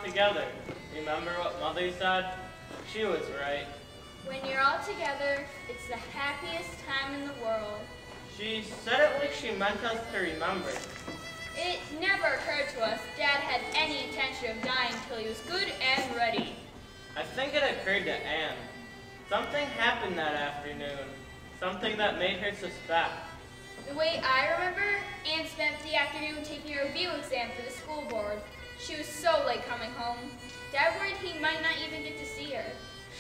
together. Remember what Mother said? She was right. When you're all together, it's the happiest time in the world. She said it like she meant us to remember. It never occurred to us Dad had any intention of dying till he was good and ready. I think it occurred to Anne. Something happened that afternoon. Something that made her suspect. The way I remember, Anne spent the afternoon taking a review exam for the school board. She was so late coming home. Dad worried he might not even get to see her.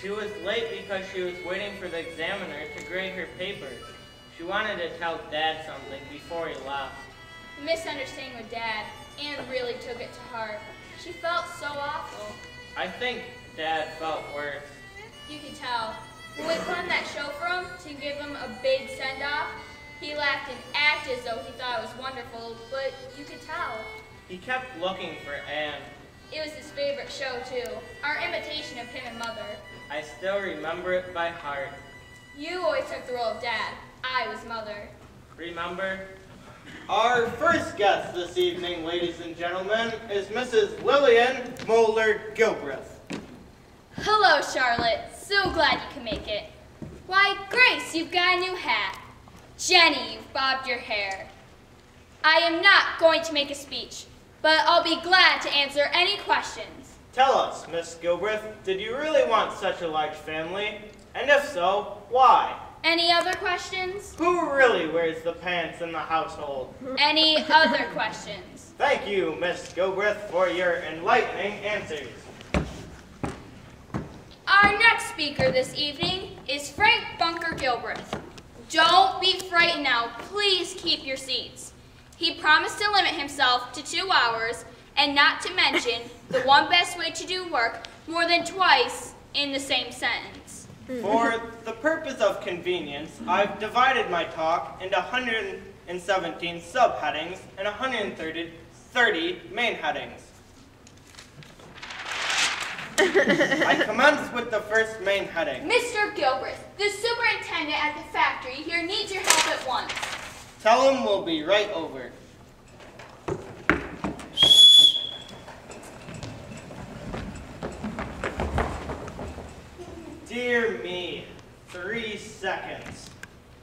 She was late because she was waiting for the examiner to grade her papers. She wanted to tell Dad something before he left. The misunderstanding with Dad, Anne really took it to heart. She felt so awful. I think Dad felt worse. You could tell. When we planned that show for him to give him a big send-off, he laughed and acted as though he thought it was wonderful, but you could tell. He kept looking for Anne. It was his favorite show, too. Our imitation of him and Mother. I still remember it by heart. You always took the role of Dad. I was Mother. Remember? Our first guest this evening, ladies and gentlemen, is Mrs. Lillian Moeller-Gilbreth. Hello, Charlotte. So glad you can make it. Why, Grace, you've got a new hat. Jenny, you've bobbed your hair. I am not going to make a speech, but I'll be glad to answer any questions. Tell us, Miss Gilbreth, did you really want such a large family? And if so, why? Any other questions? Who really wears the pants in the household? Any other questions? Thank you, Miss Gilbreth, for your enlightening answers. Our next speaker this evening is Frank Bunker Gilbreth. Don't be frightened now. Please keep your seats. He promised to limit himself to 2 hours and not to mention the one best way to do work more than twice in the same sentence. For the purpose of convenience, I've divided my talk into 117 subheadings and 130 main headings. I commence with the first main heading. Mr. Gilbreth, the superintendent at the factory here needs your help at once. Tell him we'll be right over. Dear me, 3 seconds.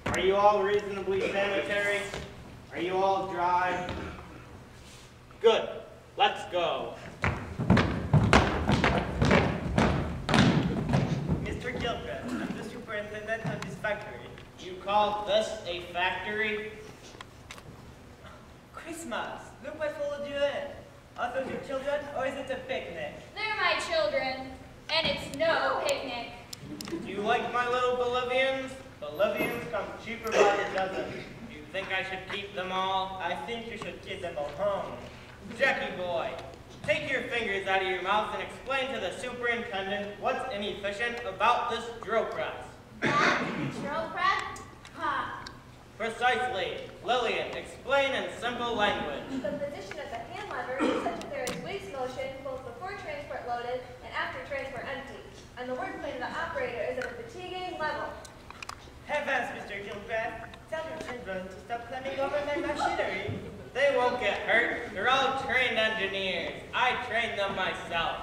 Are you all reasonably sanitary? Are you all dry? Good, let's go. Mr. Gilbreth, I'm the superintendent of this factory. You call this a factory? Christmas, look what followed you in. Are those your children, or is it a picnic? They're my children, and it's no picnic. Do you like my little Bolivians? Bolivians come cheaper by the dozen. Do you think I should keep them all? I think you should keep them all home. Jackie boy, take your fingers out of your mouth and explain to the superintendent what's inefficient about this drill press. Drill press? Ha. Precisely. Lillian, explain in simple language. The position of the hand lever is such that there is waste motion both before transport loaded and after transport empty, and the work plane of the operator is at a fatiguing level. Heavens, Mr. Gilbreth, tell your children to stop climbing over my machinery. They won't get hurt. They're all trained engineers. I trained them myself.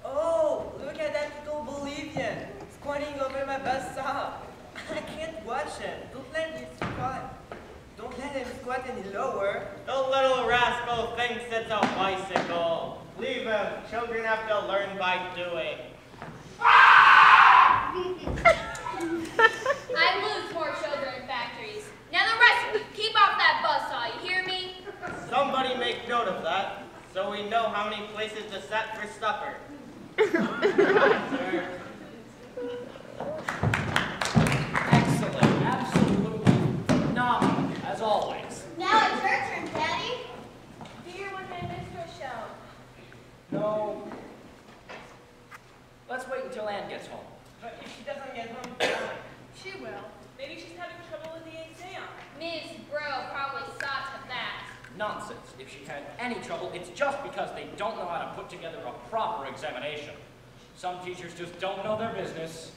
Oh, look at that little Bolivian squatting over my bus stop. I can't watch him. Don't let him squat. Don't let him squat any lower. The little rascal thinks it's a bicycle. Leave him. Children have to learn by doing. I lose more children in factories. Now the rest of you, keep off that buzzsaw, you hear me? Somebody make note of that, so we know how many places to set for supper. Sir. Excellent, absolutely phenomenal, as always. Now it's your turn, Daddy. Do your one-man minstrel show. No. Let's wait until Anne gets home. But if she doesn't get home, She will. Maybe she's having trouble with the exam. Ms. Bro probably saw to that. Nonsense. If she had any trouble, it's just because they don't know how to put together a proper examination. Some teachers just don't know their business.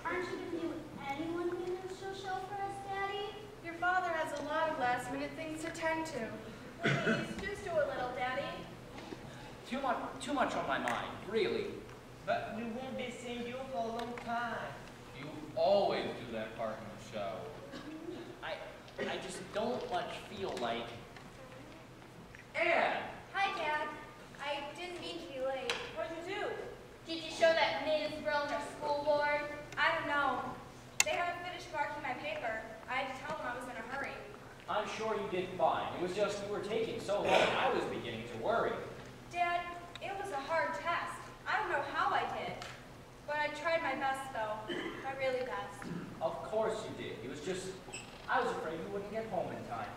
Aren't you going to do any one-man minstrel show for us, Daddy? Your father has a lot of last-minute things to tend to. Please, just do a little, Daddy. Too much on my mind, really. But we won't be seeing you for a long time. You always do that part in the show. I just don't much feel like... Anne! Hi, Dad. I didn't mean to be late. What'd you do? Did you show that Ms. Brill in her school board? I don't know. They haven't finished marking my paper. I had to tell them I was in a hurry. I'm sure you did fine. It was just you were taking so long, I was beginning to worry. Dad, it was a hard test. I don't know how I did. But I tried my best, though. My really best. Of course you did. It was just, I was afraid you wouldn't get home in time.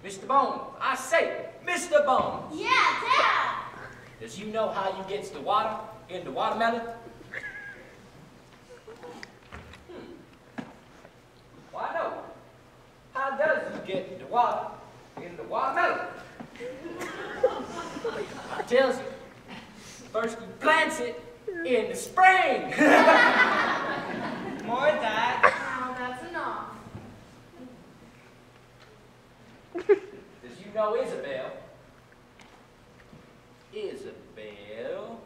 Mr. Bones, I say, Mr. Bones. Yeah, Dad! Does you know how you gets the water in the watermelon? Why no? How does you get the water in the watermelon? I tells you, first you plants it in the spring. More, Dad. Now that's enough. Does you know Isabel? Isabel?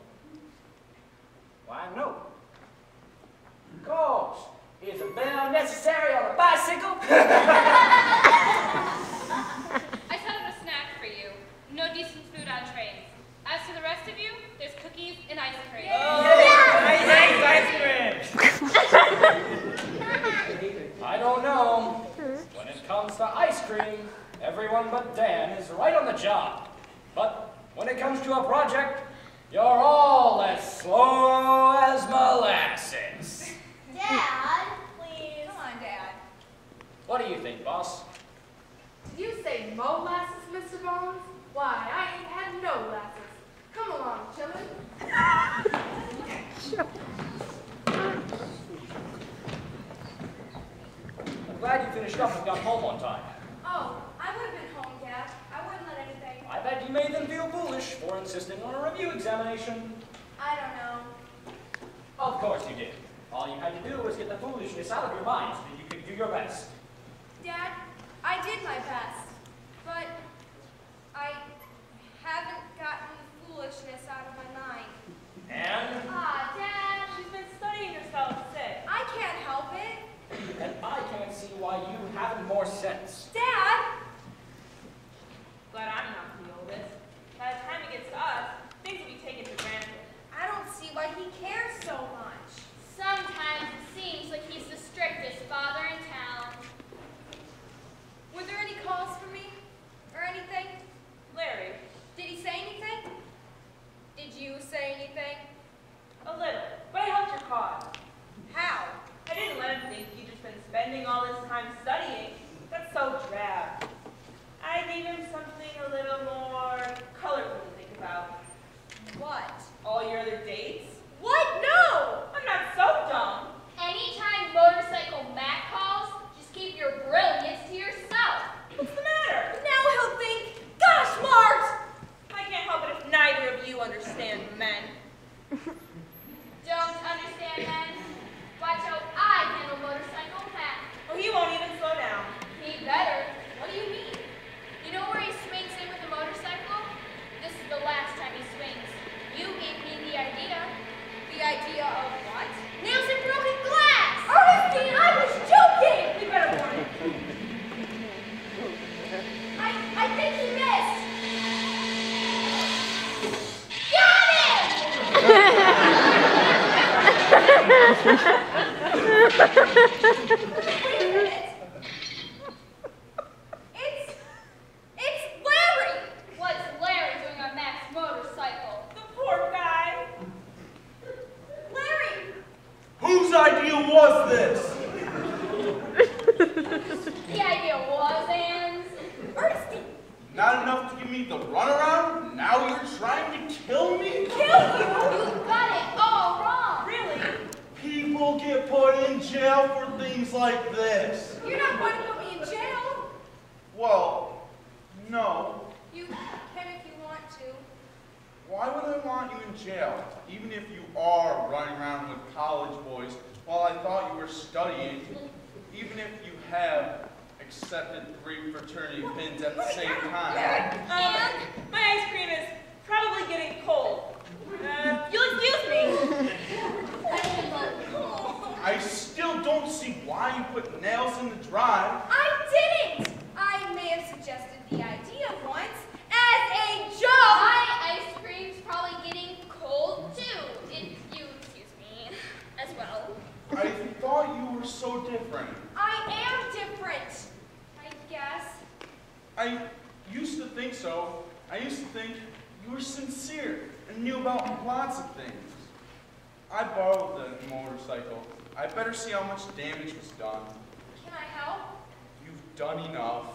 Why no? Of course. Isabel necessary on a bicycle? I set up a snack for you. No decent food on trains. As to the rest of you, there's cookies and ice cream. I don't know. When it comes to ice cream, everyone but Dan is right on the job. But when it comes to a project, you're all as slow as molasses. Dad, please. Come on, Dad. What do you think, boss? Did you say molasses, Mr. Bones? Why, I ain't had no lasses. Come along, chillin'. I'm glad you finished up and got home on time. Oh, I would have been home, Dad. I wouldn't let anything. I bet you made them feel foolish for insisting on a review examination. I don't know. Of course you did. All you had to do was get the foolishness out of your mind so that you could do your best. Dad, I did my best, but I haven't gotten the foolishness out of my mind. And? Dad, She's been studying herself sick. I can't help it. And I can't see why you haven't more sense. Dad! Glad I'm not the oldest. By the time it gets to us, things will be taken for granted. I don't see why he cares so much. Sometimes it seems like he's the strictest father in town. Were there any calls for me? Or anything? Larry, Did he say anything? Did you say anything? a little, but I helped your cause. How? I didn't let him think you'd just been spending all this time studying. That's so drab. I gave him something a little more colorful to think about. What? All your other dates? What? No! I'm not so dumb. Anytime Motorcycle Matt calls, just keep your brilliance to yourself. What's the matter? Now he'll think, gosh, Mart! I can't help it if neither of you understand men. Don't understand men? Watch how I handle Motorcycle Matt. Well, he won't even slow down. He better. What do you mean? You know where he swings in with the motorcycle? This is the last time he swings. You gave me the idea. The idea of what? Nails and broken glass! Ernestine, I was joking! We better warn him. I think he missed. Got him! Wait a minute. It's Larry! What's Larry doing on Matt's motorcycle? The poor guy. Larry! Whose idea was this? The idea was Anne's. Ernestine, Not enough to give me the runaround? Now you're trying to kill me? kill you! You got it all wrong. Really? People get put in jail for things like this. You're not going to put me in jail. Well, no. You can if you want to. Why would I want you in jail, even if you are running around with college boys while I thought you were studying, even if you have accepted 3 fraternity pins at the same time? put nails in the drive. I didn't! I may have suggested the idea once as a joke. My ice cream's probably getting cold too, if you excuse me, as well. I thought you were so different. I am different, I guess. I used to think so. I used to think you were sincere and knew about lots of things. I borrowed the motorcycle. I better see how much damage was done. Can I help? You've done enough.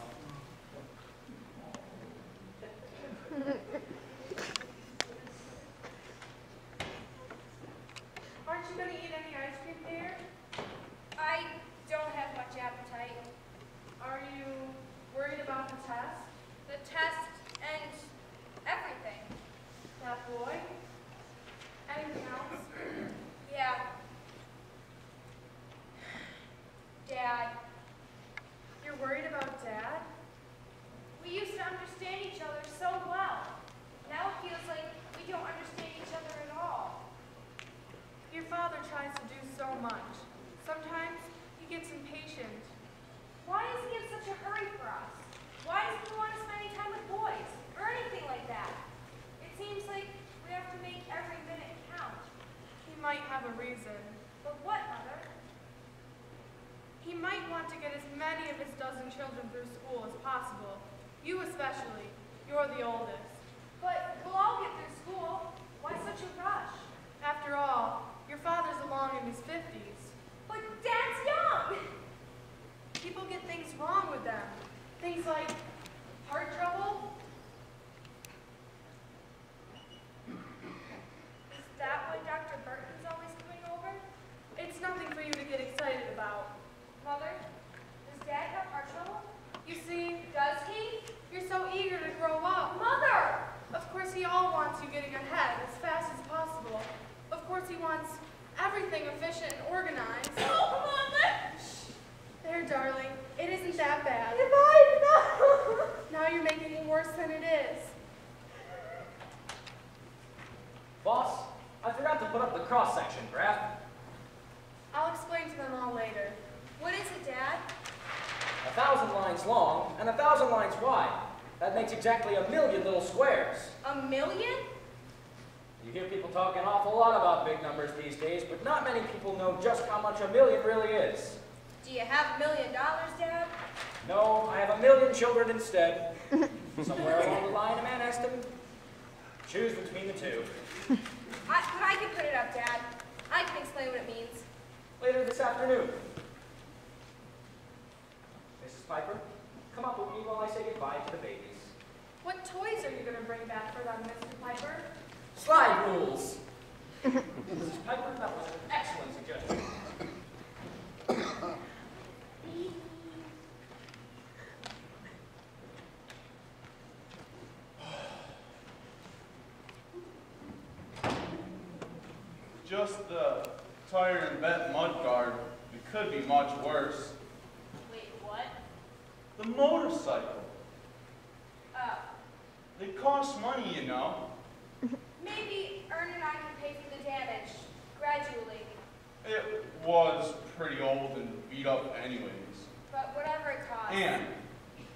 Aren't you going to eat any ice cream, dear? I don't have much appetite. Are you worried about the test? The test and everything. That boy? Anything else? Yeah. Dad. You're worried about Dad? We used to understand each other so well. Now it feels like we don't understand each other at all. Your father tries to do so much. Sometimes he gets impatient. Why is he in such a hurry for us? Why doesn't he want to spend any time with boys or anything like that? It seems like we have to make every minute count. He might have a reason. But what, Mother? He might want to get as many of his dozen children through school as possible. You especially. You're the oldest. But we'll all get through school. Why such a rush? After all, your father's along in his 50s. But Dad's young! People get things wrong with them. Things like heart trouble. Is that why Dr. Burton's always coming over? It's nothing for you to get excited about. Mother, does Dad have heart trouble? You see, Does he? you're so eager to grow up. Mother! Of course, he all wants you getting ahead as fast as possible. Of course, he wants everything efficient and organized. Oh, Mother! There, darling, it isn't that bad. If I know! Now you're making it worse than it is. Boss, I forgot to put up the cross-section graph. I'll explain to them all later. What is it, Dad? 1,000 lines long and 1,000 lines wide. That makes exactly 1,000,000 little squares. 1,000,000? You hear people talk an awful lot about big numbers these days, but not many people know just how much 1,000,000 really is. Do you have $1 million, Dad? No, I have 1,000,000 children instead. Somewhere along the line, a man has to choose between the two. But I can put it up, Dad. I can explain what it means. Later this afternoon. Mrs. Piper, come up with me while I say goodbye to the babies. What toys are you going to bring back for them, Mr. Piper? Slide rules. Mrs. Piper, that was an excellent suggestion. Just the tire and bent mud guard. It could be much worse. Wait, what? The motorcycle. Oh. They cost money, you know. Maybe Ern and I can pay for the damage, gradually. It was pretty old and beat up anyways. But whatever it costs. Anne,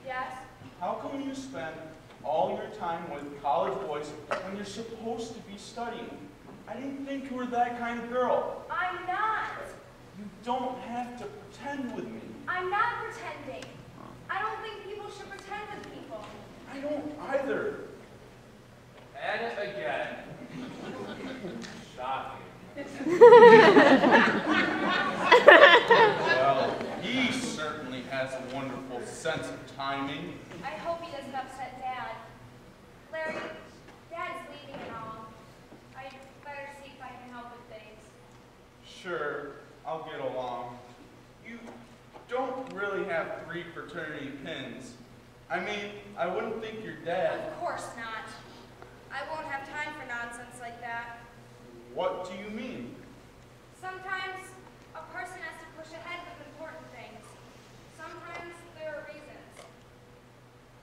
Yes? how come you spend all your time with college boys when you're supposed to be studying? I didn't think you were that kind of girl. I'm not. You don't have to pretend with me. I'm not pretending. I don't think people should pretend with people. I don't either. At it again. Shocking. Well, he certainly has a wonderful sense of timing. I hope he doesn't upset Dad. Larry, Dad's leaving and all. I'd better see if I can help with things. Sure, I'll get along. You don't really have 3 fraternity pins. I mean, I wouldn't think your dad... Of course not. I won't have time for nonsense like that. What do you mean? Sometimes a person has to push ahead with important things. Sometimes there are reasons.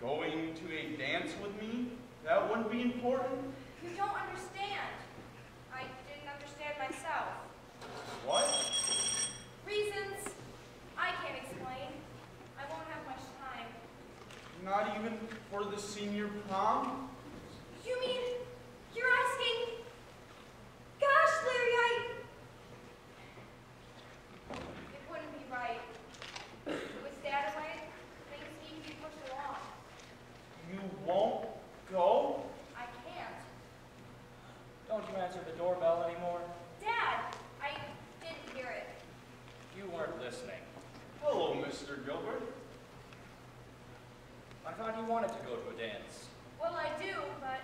Going to a dance with me? That wouldn't be important? You don't understand. I didn't understand myself. What? Reasons I can't Not even for the senior prom? You mean you're asking? Gosh, Larry, It wouldn't be right. With Dad away, things need to be pushed along. You won't go? I can't. Don't you answer the doorbell anymore? Dad, I didn't hear it. You weren't listening. Hello, Mr. Gilbert. I thought you wanted to go to a dance. Well, I do, but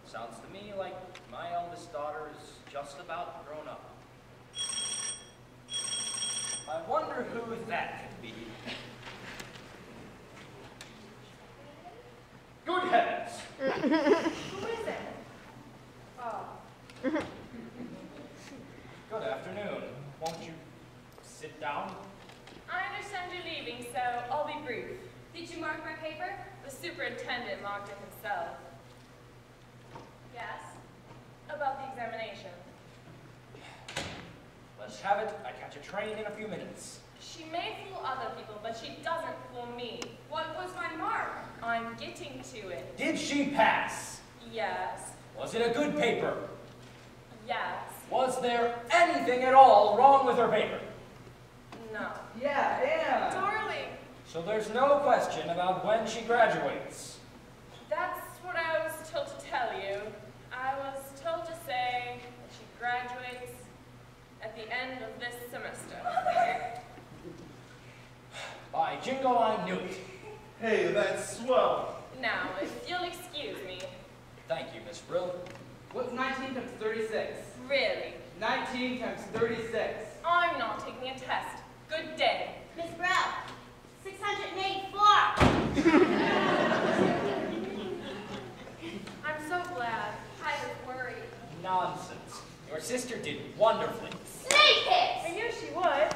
Sounds to me like my eldest daughter is just about grown up. I wonder who that could be. Good heavens! who is it? oh, Good afternoon. Won't you sit down? I understand you're leaving, so I'll be brief. did you mark my paper? The superintendent marked it himself. Yes. About the examination. Let's have it. I catch a train in a few minutes. She may fool other people, but she doesn't fool me. What was my mark? I'm getting to it. Did she pass? Yes. Was it a good paper? Yes. Was there anything at all wrong with her paper? No. Yeah. Darling, So there's no question about when she graduates. that's what I was told to tell you. I was told to say that she graduates at the end of this semester. By jingo, I knew it. Hey, that's swell. Now, if you'll excuse me. Thank you, Miss Brill. What's 19 times 36? Really, 19 times 36. I'm not taking a test. Good day. Miss Brown, 684. I'm so glad. I was worried. Nonsense. Your sister did wonderfully. Snake I hits! knew she would.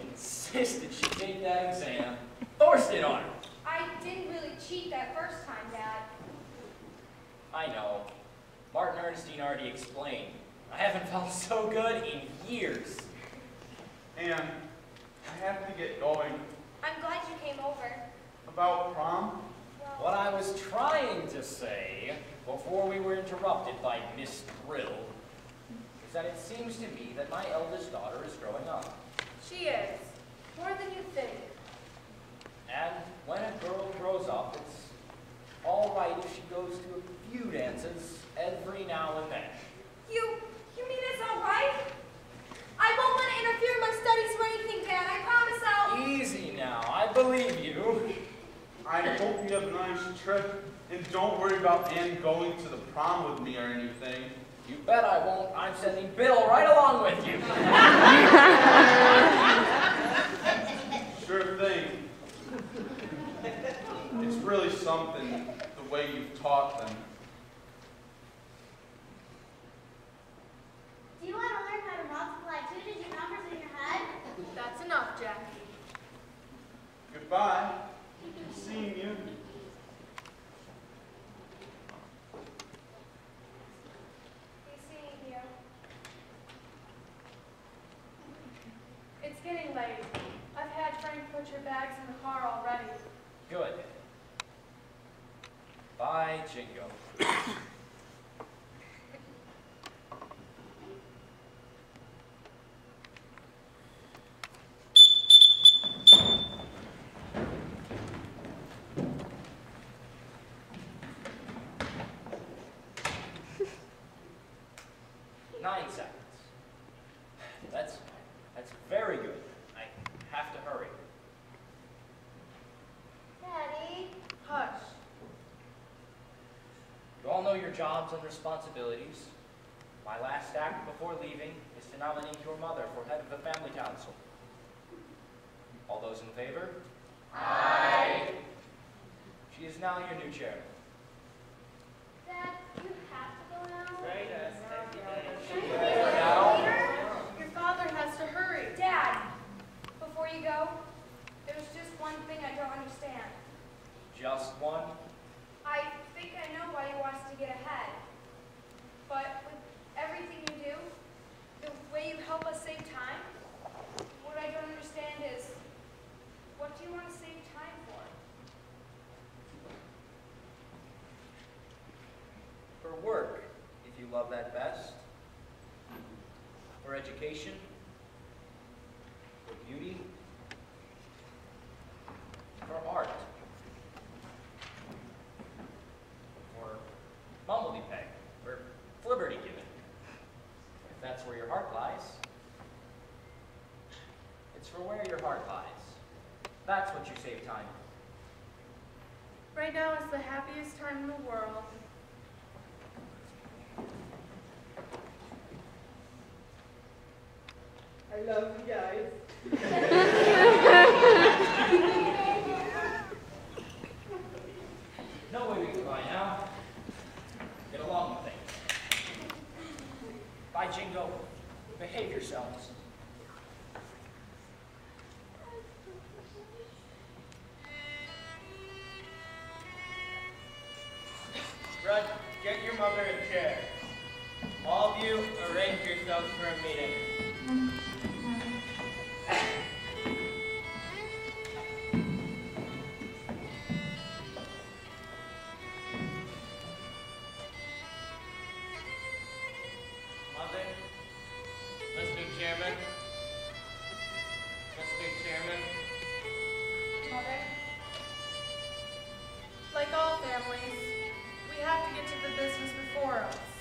Insisted she take that exam. Forced it on her. I didn't really cheat that first time, Dad. I know. Martin Ernestine already explained. I haven't felt so good in years. And I have to get going. I'm glad you came over. About prom? What I was trying to say, before we were interrupted by Miss Brill, is that it seems to me that my eldest daughter is growing up. She is. More than you think. And when a girl grows up, it's all right if she goes to a few dances every now and then. You mean it's all right? I won't want to interfere in my studies or anything, Dad. I promise I'll... Easy now, I believe you. I hope you have a nice trip. And don't worry about Ann going to the prom with me or anything. You bet I won't. I'm sending Bill right along with you. Sure thing. It's really something, the way you've taught them. Do you want to learn how to multiply two-digit numbers in your head? That's enough, Jackie. Goodbye. Seeing you. Be seeing you. It's getting late. I've had Frank put your bags in the car already. Good. Bye, Jingo. 9 seconds. That's very good. I have to hurry. Daddy. Hush. You all know your jobs and responsibilities. My last act before leaving is to nominate your mother for head of the family council. All those in favor? Aye. She is now your new chairman. Dad, you have to go now. Your father has to hurry. Dad, before you go, there's just one thing I don't understand. Just one? I think I know why he wants to get ahead. But with everything you do, the way you help us save time, what I don't understand is, what do you want to save time for? education, for beauty, for art, for bumblebee peg, for flibberty given. If that's where your heart lies, it's for where your heart lies. That's what you save time for. Right now is the happiest time in the world. I love you guys. No way we can buy now. Get along with things. Bye, Jingo. Behave yourselves. Rudd, get your mother a chair. All of you, arrange yourselves for a meeting. Mother, Mr. Chairman, Mr. Chairman. Mother? Like all families, we have to get to the business before us.